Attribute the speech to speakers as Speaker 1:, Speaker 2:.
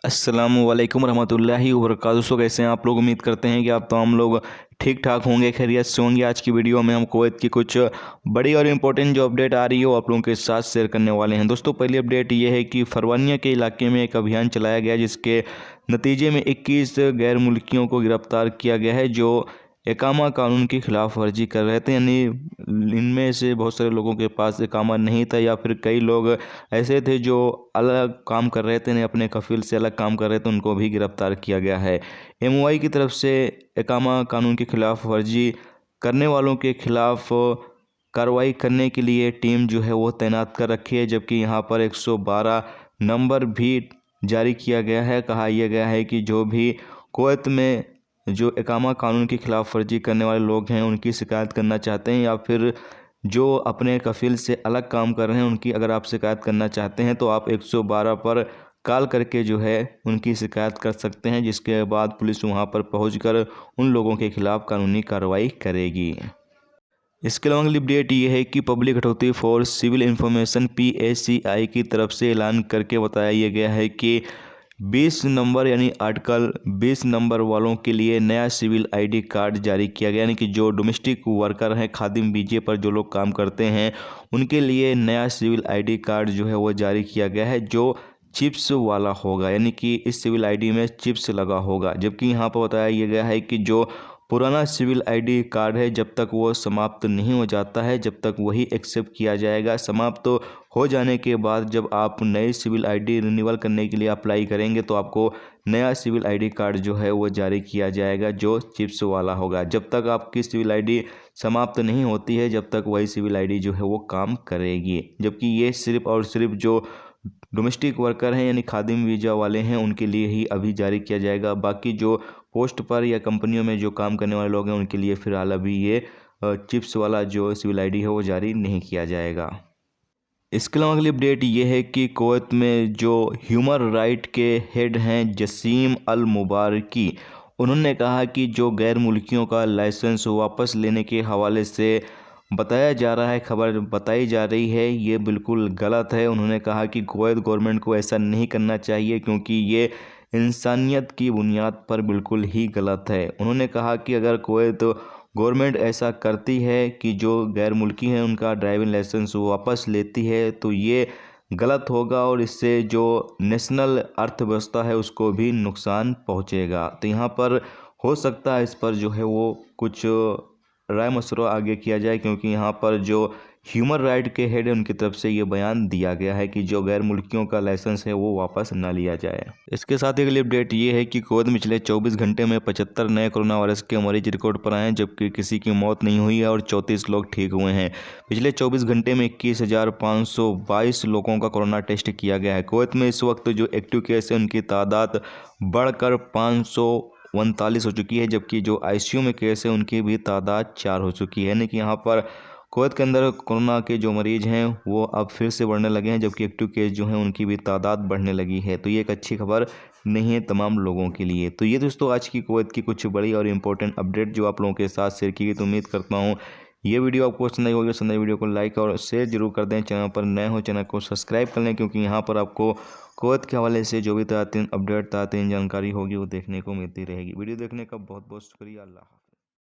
Speaker 1: अस्सलामु अलैकुम रहमतुल्लाहि व बरकातुहू। दोस्तों कैसे हैं आप लोग। उम्मीद करते हैं कि आप तमाम लोग ठीक ठाक होंगे, खैरियत से होंगे। आज की वीडियो में हम कुवैत की कुछ बड़ी और इम्पोर्टेंट जो अपडेट आ रही है वो आप लोगों के साथ शेयर करने वाले हैं। दोस्तों पहली अपडेट ये है कि फरवानिया के इलाके में एक अभियान चलाया गया जिसके नतीजे में 21 गैर मुल्कियों को गिरफ्तार किया गया है जो इकामा कानून की खिलाफ वर्जी कर रहे थे। यानी इनमें से बहुत सारे लोगों के पास इकामा नहीं था या फिर कई लोग ऐसे थे जो अलग काम कर रहे थे, यानी अपने कफील से अलग काम कर रहे थे, उनको भी गिरफ्तार किया गया है। MOI की तरफ से इकामा कानून की खिलाफ वर्जी करने वालों के खिलाफ कार्रवाई करने के लिए टीम जो है वो तैनात कर रखी है, जबकि यहाँ पर 112 नंबर भी जारी किया गया है। कहा यह गया है कि जो भी कुवैत में जो इकामा कानून की खिलाफ वर्जी करने वाले लोग हैं उनकी शिकायत करना चाहते हैं या फिर जो अपने कफील से अलग काम कर रहे हैं उनकी अगर आप शिकायत करना चाहते हैं तो आप 112 पर कॉल करके जो है उनकी शिकायत कर सकते हैं, जिसके बाद पुलिस वहां पर पहुंचकर उन लोगों के खिलाफ कानूनी कार्रवाई करेगी। इसके अलावा अगली अपडेट ये है कि public authority for civil information PACI की तरफ से ऐलान करके बताया गया है कि 20 नंबर यानी आर्टिकल 20 नंबर वालों के लिए नया सिविल ID कार्ड जारी किया गया। यानी कि जो डोमेस्टिक वर्कर हैं, खादिम बीजे पर जो लोग काम करते हैं उनके लिए नया सिविल ID कार्ड जो है वो जारी किया गया है जो चिप्स वाला होगा, यानी कि इस सिविल ID में चिप्स लगा होगा। जबकि यहाँ पर बताया गया है कि जो पुराना सिविल ID कार्ड है जब तक वो समाप्त नहीं हो जाता है जब तक वही एक्सेप्ट किया जाएगा। समाप्त हो जाने के बाद जब आप नए सिविल ID रिन्यूअल करने के लिए अप्लाई करेंगे तो आपको नया सिविल ID कार्ड जो है वो जारी किया जाएगा जो चिप्स वाला होगा। जब तक आपकी सिविल ID समाप्त नहीं होती है जब तक वही सिविल ID जो है वो काम करेगी। जबकि ये सिर्फ और सिर्फ जो डोमेस्टिक वर्कर हैं यानी खादिम वीज़ा वाले हैं उनके लिए ही अभी जारी किया जाएगा। बाकी जो पोस्ट पर या कंपनियों में जो काम करने वाले लोग हैं उनके लिए फ़िलहाल अभी ये चिप्स वाला जो सिविल ID है वो जारी नहीं किया जाएगा। इसके अलावा अगली अपडेट ये है कि कुवैत में जो ह्यूमन राइट के हेड हैं जसीम अल मुबारकी, उन्होंने कहा कि जो गैर मुल्कियों का लाइसेंस वापस लेने के हवाले से बताया जा रहा है, खबर बताई जा रही है, ये बिल्कुल गलत है। उन्होंने कहा कि कुवैत गवर्नमेंट को ऐसा नहीं करना चाहिए क्योंकि ये इंसानियत की बुनियाद पर बिल्कुल ही गलत है। उन्होंने कहा कि अगर कुवैत गवर्नमेंट ऐसा करती है कि जो गैर मुल्की हैं उनका ड्राइविंग लाइसेंस वापस लेती है तो ये गलत होगा और इससे जो नेशनल अर्थव्यवस्था है उसको भी नुकसान पहुंचेगा। तो यहाँ पर हो सकता है इस पर जो है वो कुछ राय मशवरा आगे किया जाए, क्योंकि यहाँ पर जो ह्यूमन राइट के हेड है उनकी तरफ से ये बयान दिया गया है कि जो गैर मुल्कियों का लाइसेंस है वो वापस ना लिया जाए। इसके साथ ही अगली अपडेट ये है कि कुवैत में पिछले 24 घंटे में 75 नए कोरोना वायरस के मरीज रिकॉर्ड पर आए हैं, जबकि किसी की मौत नहीं हुई है और 34 लोग ठीक हुए हैं। पिछले 24 घंटे में 21,522 लोगों का कोरोना टेस्ट किया गया है। कुवैत में इस वक्त जो एक्टिव केस है उनकी तादाद बढ़कर 539 हो चुकी है, जबकि जो ICU में केस है उनकी भी तादाद 4 हो चुकी है। यानी कि यहाँ पर कुवैत के अंदर कोरोना के जो मरीज हैं वो अब फिर से बढ़ने लगे हैं, जबकि एक्टिव केस जो हैं उनकी भी तादाद बढ़ने लगी है। तो ये एक अच्छी खबर नहीं है तमाम लोगों के लिए। तो ये दोस्तों आज की कुवैत की कुछ बड़ी और इंपॉर्टेंट अपडेट जो आप लोगों के साथ शेयर की गई। तो उम्मीद करता हूँ ये वीडियो आपको पसंद आई होगी। पसंद आई वीडियो को लाइक और शेयर जरूर कर दें। चैनल पर नए हो चैनल को सब्सक्राइब कर लें, क्योंकि यहाँ पर आपको कुवैत के हवाले से जो भी ताज़ा अपडेट ताज़ा जानकारी होगी वो देखने को मिलती रहेगी। वीडियो देखने का बहुत बहुत शुक्रिया। अल्लाह।